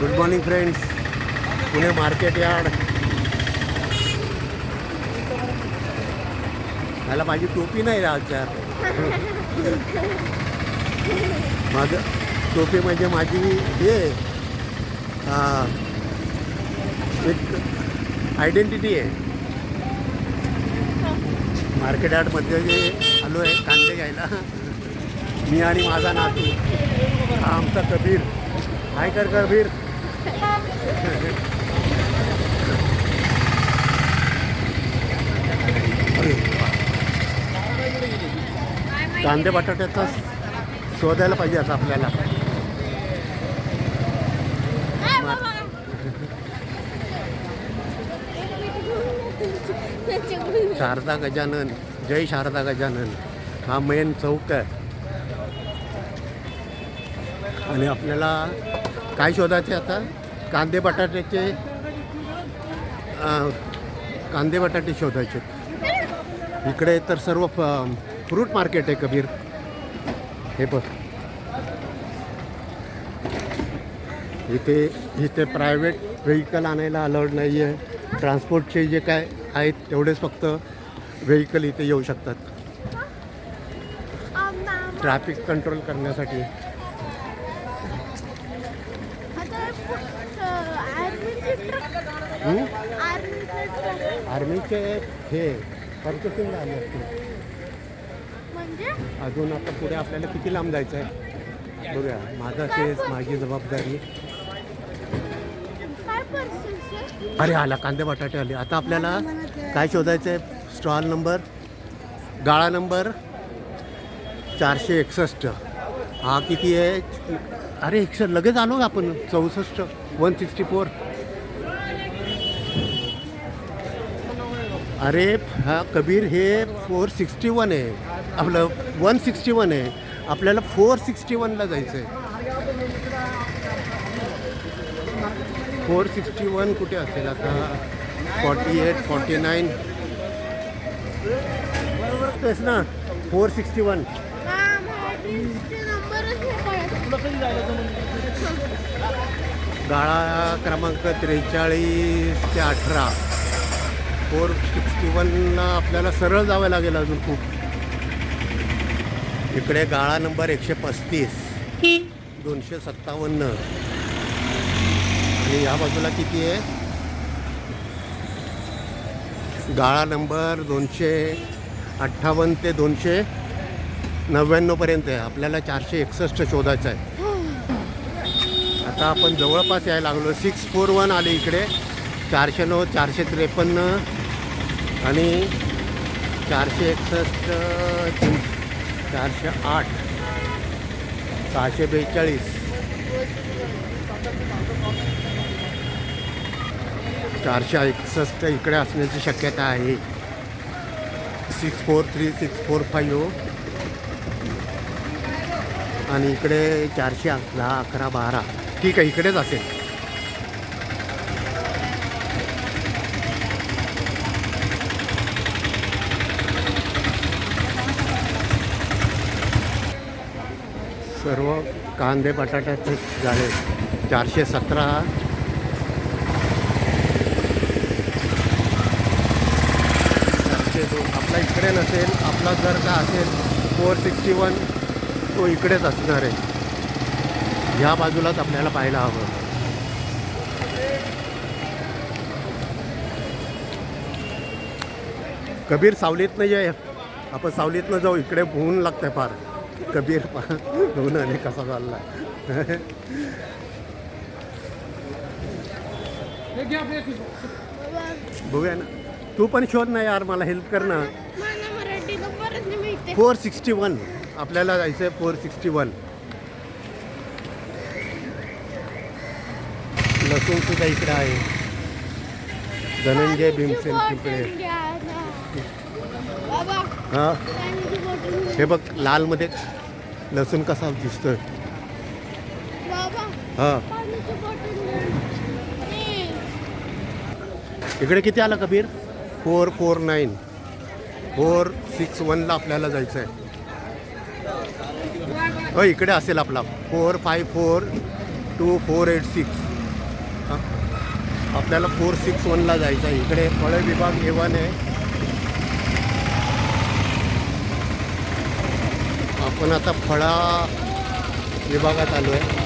Good morning friends. Pune market yard. मला माझी टोपी नाही राहत यार. माझं टोपी म्हणजे माझी हे एक आयडेंटिटी आहे. मार्केट यार्डमध्ये जे आलो आहे कांदे घ्यायला, मी आणि माझा नातू. हा आमचा कबीर. हाय कर कबीर. कांदे बटाट्याचा शोधायला पाहिजे आता आपल्याला. शारदा गजानन, जय शारदा गजानन हा मेन चौक आहे. आणि आपल्याला काय शोधायचे आता? कांदे बटाट्याचे कांदे बटाटे शोधायचे. इकडे तर सर्व फ्रूट मार्केट आहे कबीर. हे बघ, इथे प्रायव्हेट व्हेकल आणायला अलाउड नाही आहे. ट्रान्सपोर्टचे जे काय आहेत तेवढेच फक्त व्हेकल इथे येऊ शकतात, ट्रॅफिक कंट्रोल करण्यासाठी. आर्मीचे हे पर्चेसिंग आले असतील. अजून आता पुढे आपल्याला किती लांब जायचं आहे बघूया. माझा केस, माझी जबाबदारी. अरे आला, कांदे बटाटे आले. आता आपल्याला काय शोधायचं आहे? स्टॉल नंबर, गाळा नंबर 461. हा किती आहे? अरे लगेच आलो आपण. 64 164. अरे हा कबीर, हे 461 आहे. आपलं 161 आहे. आपल्याला 461ला जायचं आहे. 461 कुठे असेल आता? 48 49 तेच ना. 461. गाळा क्रमांक 43 ते 18. 461ला आपल्याला सरळ जावं लागेल अजून खूप. इकडे गाळा नंबर 135 257. आणि या बाजूला किती आहे? गाळा नंबर 258 ते 299 पर्यंत आहे. आपल्याला 461 शोधायचं आहे. आता आपण जवळपास यायला लागलो. 641 आले इकडे. 409 453 आणि 461 408 642 461 इकडे असण्याची शक्यता आहे. 643 645 आणि इकडे 410 11 12. ठीक आहे, इकडेच असेल. सर्व कांदे बटाट्याचे झाले. 417 402. आपला इकडे नसेल. आपला जर का असेल 461 तो इकडेच असणार आहे. ह्या बाजूलाच आपल्याला पाहायला हवं. कबीर सावलीत नाही आहे. आपण सावलीतनं जाऊ. इकडे ऊन लागतंय फार. कबीर ऊन आणि कसा चालला. बघूया ना. तू पण शोध ना यार, मला हेल्प कर ना. 461 आपल्याला जायचं आहे. 461. लसूण सुद्धा इकडे आहे. धनंजय भीमसेन पिंपळे. हां, हे बघ लालमध्ये लसूण कसा दिसतोय. हां, इकडे किती आलं कबीर? 449 461ला आपल्याला जायचं आहे. इकडे असेल आपला 4542 486. हां आपल्याला 461ला जायचं आहे. इकडे फळे विभाग A1 आहे. आपण आता फळा विभागात आलो आहे.